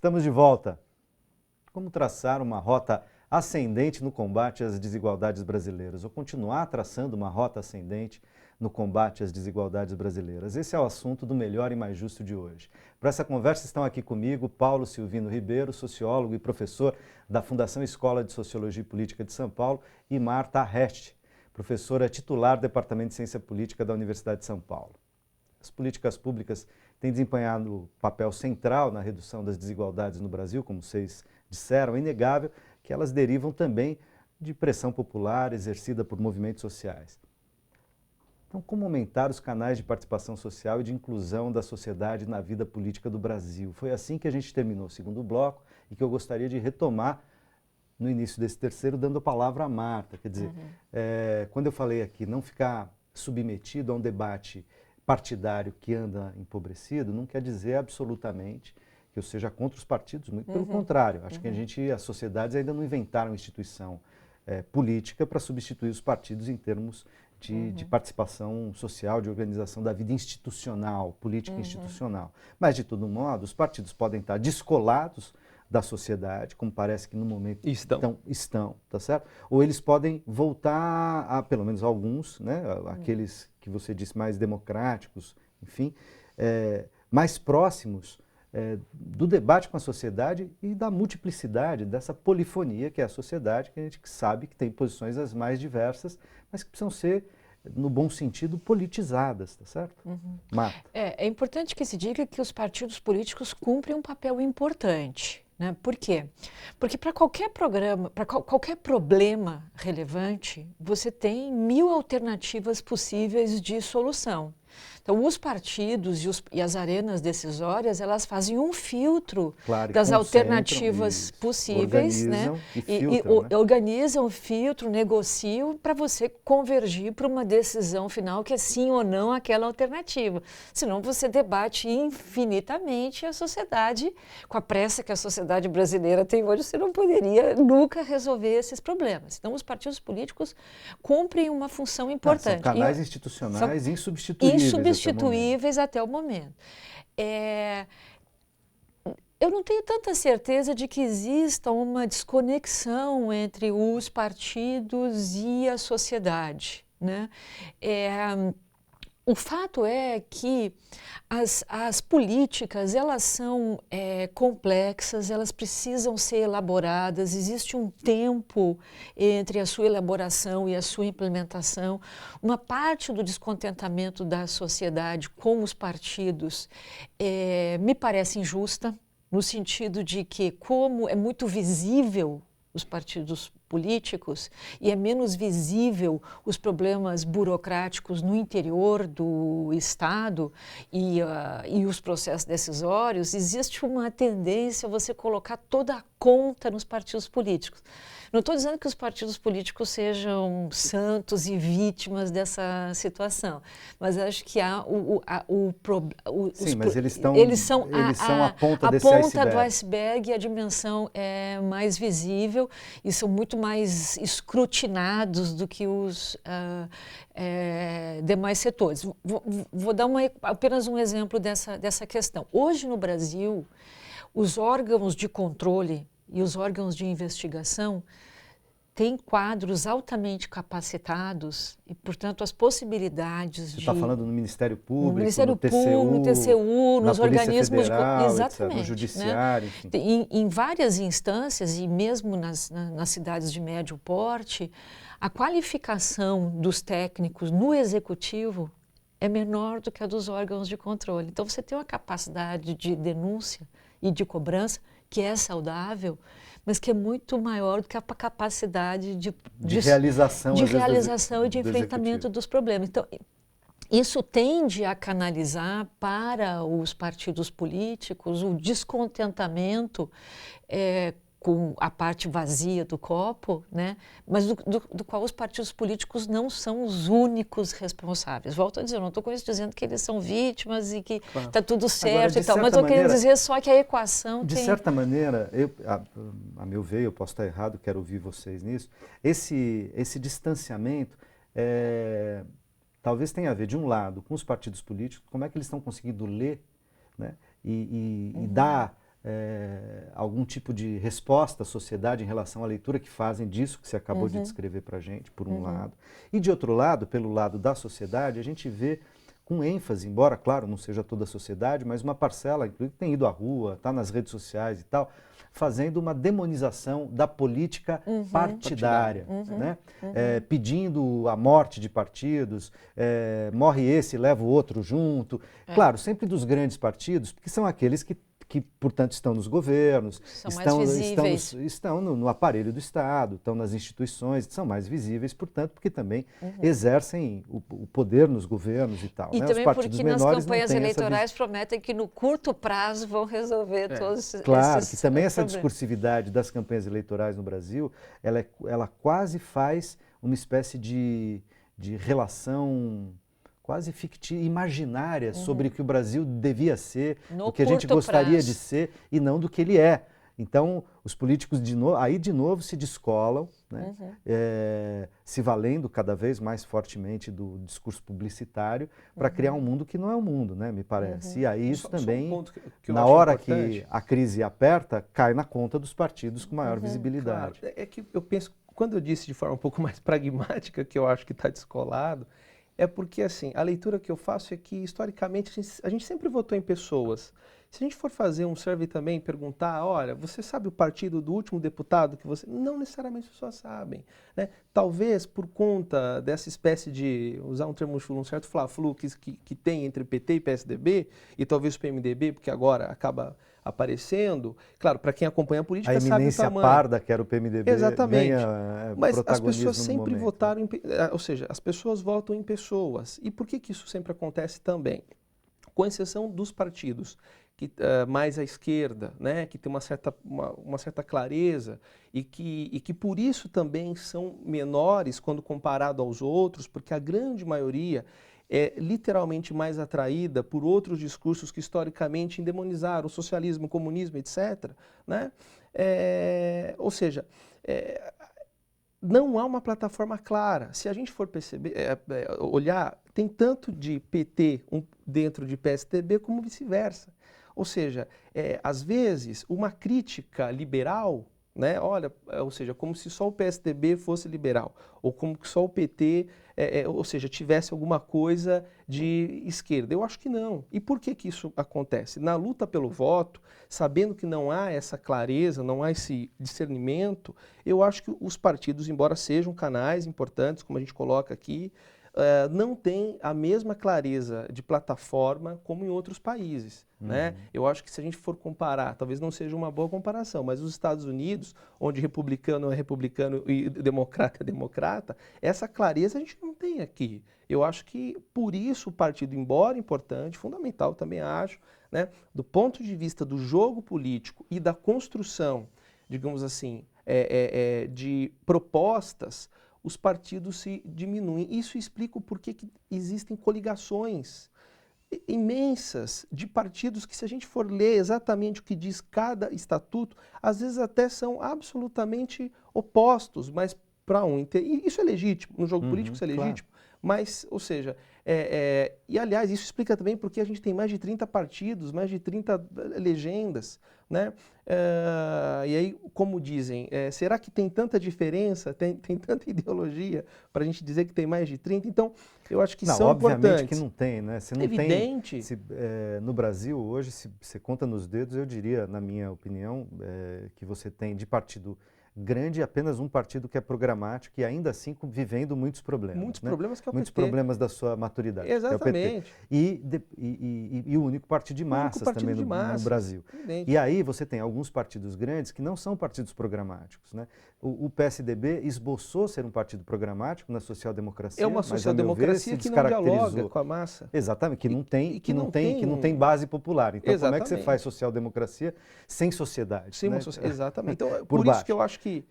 Estamos de volta. Como traçar uma rota ascendente no combate às desigualdades brasileiras, ou continuar traçando uma rota ascendente no combate às desigualdades brasileiras? Esse é o assunto do Melhor e Mais Justo de hoje. Para essa conversa estão aqui comigo Paulo Silvino Ribeiro, sociólogo e professor da Fundação Escola de Sociologia e Política de São Paulo, e Marta Arrest, professora titular do Departamento de Ciência Política da Universidade de São Paulo. As políticas públicas têm desempenhado um papel central na redução das desigualdades no Brasil, como vocês disseram. É inegável que elas derivam também de pressão popular exercida por movimentos sociais. Então, como aumentar os canais de participação social e de inclusão da sociedade na vida política do Brasil? Foi assim que a gente terminou o segundo bloco e que eu gostaria de retomar no início desse terceiro, dando a palavra à Marta. Quer dizer, quando eu falei aqui, não ficar submetido a um debate partidário que anda empobrecido, não quer dizer absolutamente que eu seja contra os partidos, muito pelo contrário. Acho que as sociedades ainda não inventaram instituição política para substituir os partidos em termos de participação social, de organização da vida institucional, política institucional. Mas, de todo modo, os partidos podem estar descolados da sociedade, como parece que no momento estão, tá certo? Ou eles podem voltar a, pelo menos alguns, né, aqueles que você disse mais democráticos, enfim, mais próximos do debate com a sociedade e da multiplicidade, dessa polifonia que é a sociedade, que a gente sabe que tem posições as mais diversas, mas que precisam ser, no bom sentido, politizadas, tá certo? Marta. É importante que se diga que os partidos políticos cumprem um papel importante. Né? Por quê? Porque para qualquer programa, para qualquer problema relevante, você tem 1000 alternativas possíveis de solução. Então, os partidos e as arenas decisórias, elas fazem um filtro das alternativas possíveis, organizam, né? e organizam, filtram, negociam para você convergir para uma decisão final que é sim ou não aquela alternativa. Senão você debate infinitamente a sociedade, com a pressa que a sociedade brasileira tem hoje, você não poderia nunca resolver esses problemas. Então, os partidos políticos cumprem uma função importante. São canais institucionais insubstituíveis até o momento. Eu não tenho tanta certeza de que exista uma desconexão entre os partidos e a sociedade, né? O fato é que as políticas, elas são complexas, elas precisam ser elaboradas, existe um tempo entre a sua elaboração e a sua implementação. Uma parte do descontentamento da sociedade com os partidos me parece injusta, no sentido de que, como é muito visível os partidos políticos e é menos visível os problemas burocráticos no interior do Estado e os processos decisórios, existe uma tendência a você colocar toda a conta nos partidos políticos. Não estou dizendo que os partidos políticos sejam santos e vítimas dessa situação, mas acho que há mas eles são a ponta a desse ponta iceberg. do iceberg, e a dimensão é mais visível e são muito mais escrutinados do que os demais setores. Vou dar apenas um exemplo dessa questão. Hoje no Brasil, os órgãos de controle e os órgãos de investigação têm quadros altamente capacitados e, portanto, as possibilidades Você está falando no Ministério Público, no TCU, TCU, nos na Polícia organismos Federal, exatamente, etc., no Judiciário, né? enfim. Em várias instâncias e mesmo nas cidades de médio porte, a qualificação dos técnicos no executivo é menor do que a dos órgãos de controle. Então, você tem uma capacidade de denúncia e de cobrança que é saudável, mas que é muito maior do que a capacidade de realização, e de enfrentamento dos problemas. Então, isso tende a canalizar para os partidos políticos o descontentamento com a parte vazia do copo, né? Mas do qual os partidos políticos não são os únicos responsáveis. Volto a dizer, não estou com isso dizendo que eles são vítimas e que está tudo certo. Agora, e tal, mas estou querendo dizer só que a equação de certa maneira, a meu ver, eu posso estar errado, quero ouvir vocês nisso, esse distanciamento talvez tenha a ver, de um lado, com os partidos políticos, como é que eles estão conseguindo ler, né? E dar algum tipo de resposta à sociedade em relação à leitura que fazem disso que você acabou de descrever para a gente, por um lado. E de outro lado, pelo lado da sociedade, a gente vê com ênfase, embora, claro, não seja toda a sociedade, mas uma parcela, inclusive, tem ido à rua, está nas redes sociais e tal, fazendo uma demonização da política partidária, né? Pedindo a morte de partidos, morre esse, leva o outro junto. Claro, sempre dos grandes partidos, porque são aqueles que portanto, estão nos governos, estão no aparelho do Estado, estão nas instituições, são mais visíveis, portanto, porque também exercem o poder nos governos e tal. E né? também porque nas campanhas eleitorais prometem que no curto prazo vão resolver todos esses Claro, que também essa problemas. discursividade das campanhas eleitorais no Brasil, ela quase faz uma espécie de relação quase fictícia, imaginária sobre o que o Brasil devia ser, o que a gente gostaria de ser e não do que ele é. Então, os políticos aí de novo se descolam, né? Se valendo cada vez mais fortemente do discurso publicitário para criar um mundo que não é o mundo, né? Me parece. E aí isso também, na hora que a crise aperta, cai na conta dos partidos com maior visibilidade. Claro. É que eu penso, quando eu disse de forma um pouco mais pragmática, que eu acho que está descolado, é porque, assim, a leitura que eu faço é que, historicamente, a gente sempre votou em pessoas. Se a gente for fazer um survey também, perguntar, olha, você sabe o partido do último deputado que você... Não necessariamente as pessoas sabem, né? Talvez por conta dessa espécie de, usar um termo chulo, um certo fla-flu que tem entre PT e PSDB, e talvez o PMDB, porque agora acaba aparecendo. Claro, para quem acompanha a política sabe o tamanho. A eminência parda, que era o PMDB, exatamente, ganha mas as protagonismo pessoas sempre no momento, votaram, ou seja, as pessoas votam em pessoas. E por que isso sempre acontece também? Com exceção dos partidos mais à esquerda, né, que tem uma certa clareza e que por isso também são menores quando comparado aos outros, porque a grande maioria é literalmente mais atraída por outros discursos que historicamente endemonizaram o socialismo, o comunismo, etc. Né? Ou seja, não há uma plataforma clara. Se a gente for perceber, olhar, tem tanto de PT dentro de PSDB como vice-versa. Ou seja, às vezes, uma crítica liberal, né, olha, ou seja, como se só o PSDB fosse liberal, ou como que só o PT, ou seja, tivesse alguma coisa de esquerda. Eu acho que não. E por que isso acontece? Na luta pelo voto, sabendo que não há essa clareza, não há esse discernimento, eu acho que os partidos, embora sejam canais importantes, como a gente coloca aqui, não tem a mesma clareza de plataforma como em outros países. Né? Eu acho que se a gente for comparar, talvez não seja uma boa comparação, mas os Estados Unidos, onde republicano é republicano e democrata é democrata, essa clareza a gente não tem aqui. Eu acho que por isso o partido, embora importante, fundamental também acho, né, do ponto de vista do jogo político e da construção, digamos assim, de propostas, os partidos se diminuem. Isso explica o porquê que existem coligações imensas de partidos que, se a gente for ler exatamente o que diz cada estatuto, às vezes até são absolutamente opostos, mas para e isso é legítimo, no jogo político isso é legítimo, claro. Mas, ou seja, e aliás, isso explica também porque a gente tem mais de 30 partidos, mais de 30 legendas, né? E aí, como dizem, será que tem tanta diferença, tem tanta ideologia para a gente dizer que tem mais de 30? Então, eu acho que são obviamente importantes. Que não tem, né? Você não evidente. Tem, no Brasil, hoje, se você conta nos dedos, eu diria, na minha opinião, que você tem de partido grande apenas um partido que é programático e ainda assim vivendo muitos problemas. Muitos né? problemas que é o muitos PT. Problemas da sua maturidade. Exatamente. Que é o PT. E o único partido de massas também no Brasil. Evidente. E aí você tem alguns partidos grandes que não são partidos programáticos. Né? O PSDB esboçou ser um partido programático na social-democracia. É uma social-democracia que não dialoga com a massa. Exatamente, que não tem base popular. Então, como é que você faz social-democracia sem sociedade? Sem né? Exatamente. Então, por isso que eu acho que...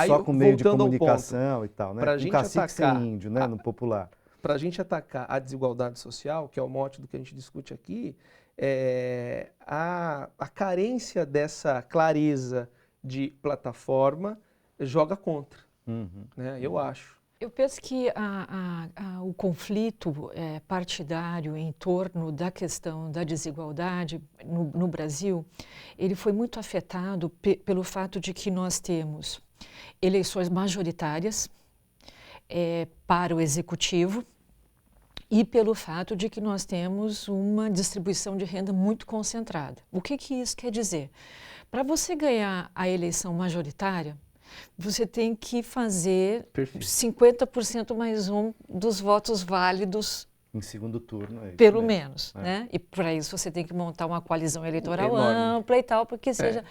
Só com meio de comunicação e tal, né? Pra com gente cacique atacar sem índio, né? No popular. Para a gente atacar a desigualdade social, que é o mote do que a gente discute aqui, a carência dessa clareza de plataforma joga contra, né? Eu acho. Eu penso que o conflito partidário em torno da questão da desigualdade no Brasil, ele foi muito afetado pelo fato de que nós temos eleições majoritárias para o executivo e pelo fato de que nós temos uma distribuição de renda muito concentrada. O que isso quer dizer? Para você ganhar a eleição majoritária, você tem que fazer 50% mais um dos votos válidos em segundo turno. Pelo menos, né? E para isso você tem que montar uma coalizão eleitoral ampla e tal, porque seja...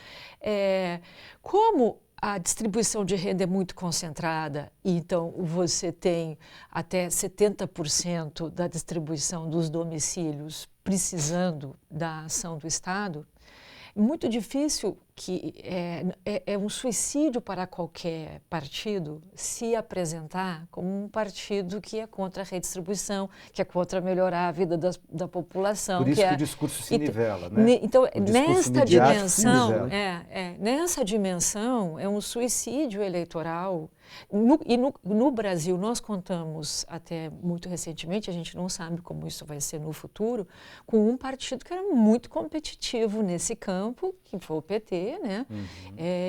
como a distribuição de renda é muito concentrada, e então você tem até 70% da distribuição dos domicílios precisando da ação do Estado, muito difícil que é um suicídio para qualquer partido se apresentar como um partido que é contra a redistribuição, que é contra melhorar a vida da população. Por isso que o discurso se nivela, né? Então, nesta dimensão, nessa dimensão, é um suicídio eleitoral. No Brasil, nós contamos até muito recentemente, a gente não sabe como isso vai ser no futuro, com um partido que era muito competitivo nesse campo, que foi o PT, né?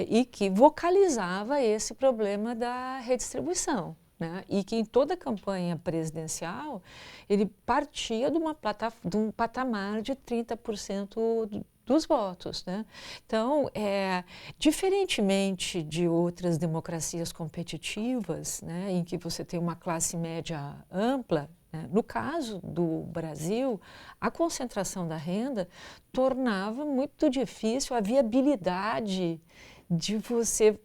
E que vocalizava esse problema da redistribuição. Né? E que em toda a campanha presidencial ele partia de um patamar de 30% dos votos. Né? Então, diferentemente de outras democracias competitivas, né, em que você tem uma classe média ampla, né, no caso do Brasil, a concentração da renda tornava muito difícil a viabilidade de você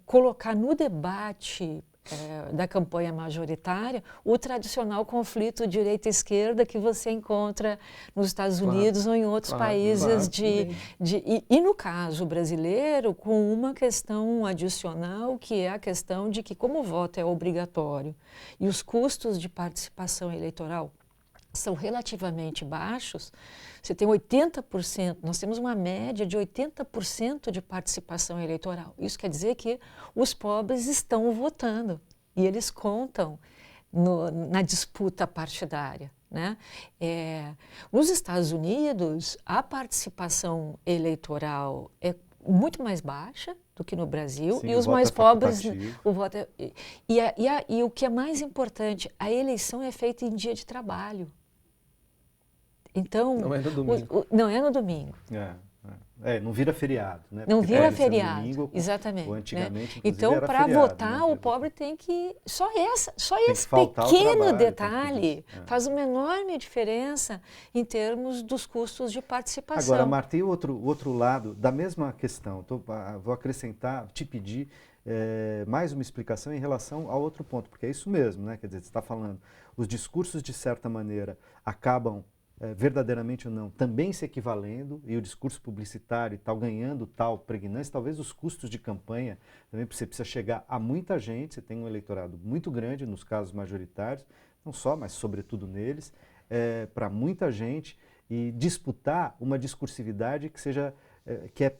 colocar no debate da campanha majoritária o tradicional conflito direita-esquerda que você encontra nos Estados Unidos ou em outros países e no caso brasileiro com uma questão adicional que é a questão de que como o voto é obrigatório e os custos de participação eleitoral são relativamente baixos, você tem 80%, nós temos uma média de 80% de participação eleitoral. Isso quer dizer que os pobres estão votando e eles contam na disputa partidária. Né? Nos Estados Unidos, a participação eleitoral é muito mais baixa do que no Brasil. Sim, e os mais pobres... O voto e o que é mais importante, a eleição é feita em dia de trabalho. Então, não é no domingo. Não é no domingo. Não vira feriado, né? Não porque vira feriado, domingo, exatamente. Ou antigamente, né? Então, para votar, o pobre tem que... Só esse pequeno detalhe faz uma enorme diferença em termos dos custos de participação. Agora, Marta, e o outro lado da mesma questão? Vou acrescentar, te pedir mais uma explicação em relação ao outro ponto, porque é isso mesmo, né? Quer dizer, você está falando, os discursos, de certa maneira, acabam verdadeiramente ou não, também se equivalendo, e o discurso publicitário e tal, ganhando tal pregnância, talvez os custos de campanha, também você precisa chegar a muita gente, você tem um eleitorado muito grande nos casos majoritários, não só, mas sobretudo neles, para muita gente, e disputar uma discursividade que seja,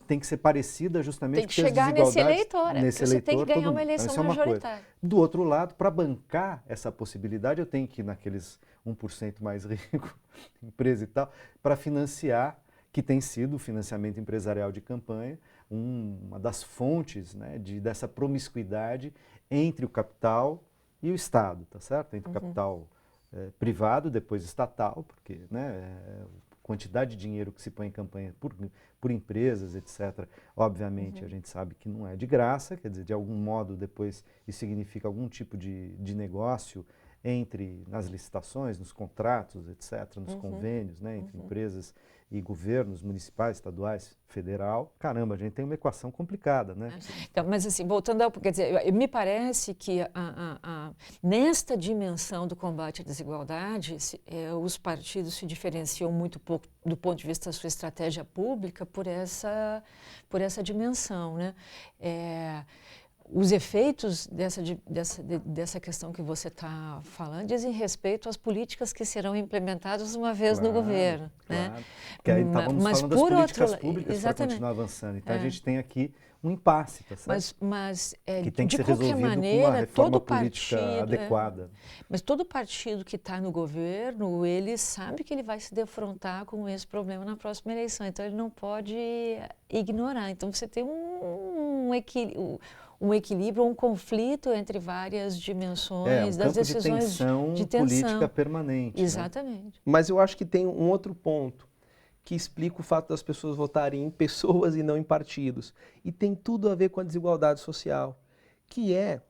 tem que ser parecida justamente tem que chegar nesse eleitor, você tem que ganhar uma eleição majoritária. Do outro lado, para bancar essa possibilidade, eu tenho que ir naqueles 1% mais rico, empresa e tal, para financiar, que tem sido o financiamento empresarial de campanha, uma das fontes, né, dessa promiscuidade entre o capital e o Estado, tá certo? Entre o capital privado, depois estatal, porque quantidade de dinheiro que se põe em campanha por empresas, etc., obviamente a gente sabe que não é de graça, quer dizer, de algum modo depois isso significa algum tipo de negócio nas licitações, nos contratos, etc., nos convênios, né, entre empresas e governos municipais, estaduais, federal. Caramba, a gente tem uma equação complicada, né? Então, mas assim, voltando ao... Quer dizer, me parece que nesta dimensão do combate à desigualdade, os partidos se diferenciam muito pouco do ponto de vista da sua estratégia pública por essa dimensão, né? os efeitos dessa questão que você está falando dizem respeito às políticas que serão implementadas uma vez no governo. Claro. Né? Que aí estávamos falando das políticas públicas para continuar avançando. Então a gente tem aqui um impasse, tá certo? Mas que tem que de ser qualquer resolvido maneira, com uma reforma todo política partido, adequada. Mas todo partido que está no governo, ele sabe que ele vai se defrontar com esse problema na próxima eleição. Então ele não pode ignorar. Então você tem um equilíbrio, um conflito entre várias dimensões das decisões de tensão política permanente. Exatamente. Né? Mas eu acho que tem um outro ponto que explica o fato das pessoas votarem em pessoas e não em partidos. E tem tudo a ver com a desigualdade social, que é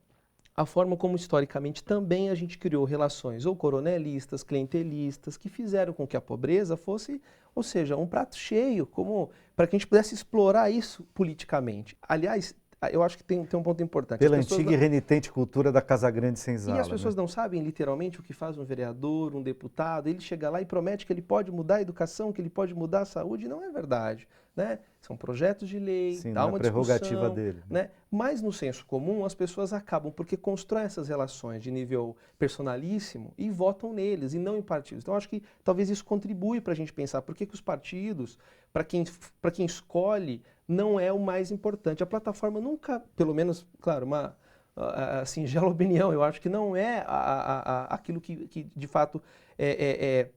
a forma como historicamente também a gente criou relações ou coronelistas, clientelistas, que fizeram com que a pobreza fosse, ou seja, um prato cheio, como para que a gente pudesse explorar isso politicamente. Aliás, eu acho que tem um ponto importante. Pela antiga e renitente cultura da Casa Grande Senzala. E as pessoas não sabem literalmente o que faz um vereador, um deputado. Ele chega lá e promete que ele pode mudar a educação, que ele pode mudar a saúde. E não é verdade. Né? São projetos de lei, sim, dá uma prerrogativa discussão, dele. Né? Mas no senso comum as pessoas acabam porque constroem essas relações de nível personalíssimo e votam neles e não em partidos. Então acho que talvez isso contribui para a gente pensar por que os partidos, para quem escolhe, não é o mais importante. A plataforma nunca, pelo menos, claro, uma singela opinião, eu acho que não é aquilo que de fato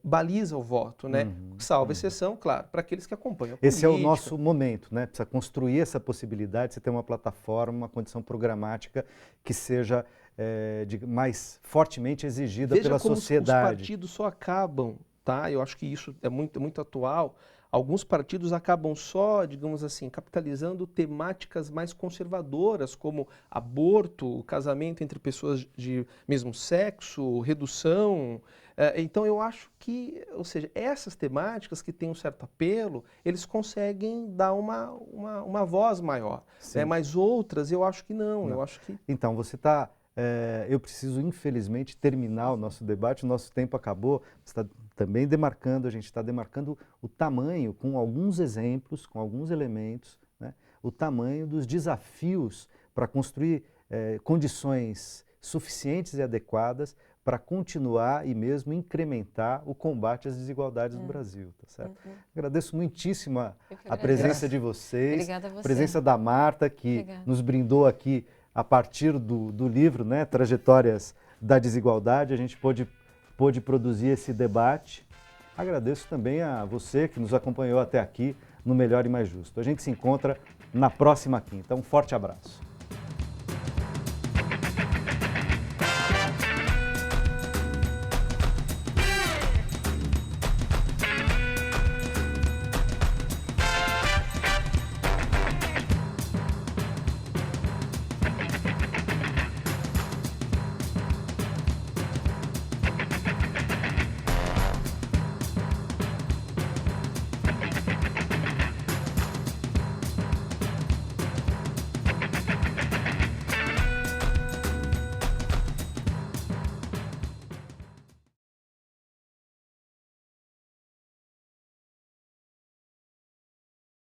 baliza o voto, né? Salvo exceção, claro, para aqueles que acompanham a política. Esse é o nosso momento, né? Precisa construir essa possibilidade, você ter uma plataforma, uma condição programática que seja mais fortemente exigida pela sociedade. Os partidos só acabam, tá? Eu acho que isso é muito atual. Alguns partidos acabam só, digamos assim, capitalizando temáticas mais conservadoras, como aborto, casamento entre pessoas de mesmo sexo, redução. Então eu acho que, ou seja, essas temáticas que têm um certo apelo, eles conseguem dar uma voz maior. Mas outras eu acho que não. Eu acho que... Então, você está... eu preciso, infelizmente, terminar o nosso debate, o nosso tempo acabou. Você está também demarcando, a gente está demarcando o tamanho, com alguns exemplos, com alguns elementos, né, o tamanho dos desafios para construir condições suficientes e adequadas para continuar e mesmo incrementar o combate às desigualdades no Brasil, tá certo? Agradeço muitíssimo a presença de vocês, Obrigada a você. A presença da Marta, que nos brindou aqui a partir do livro, né, Trajetórias da Desigualdade. A gente pôde produzir esse debate. Agradeço também a você que nos acompanhou até aqui no Melhor e Mais Justo. A gente se encontra na próxima quinta. Um forte abraço.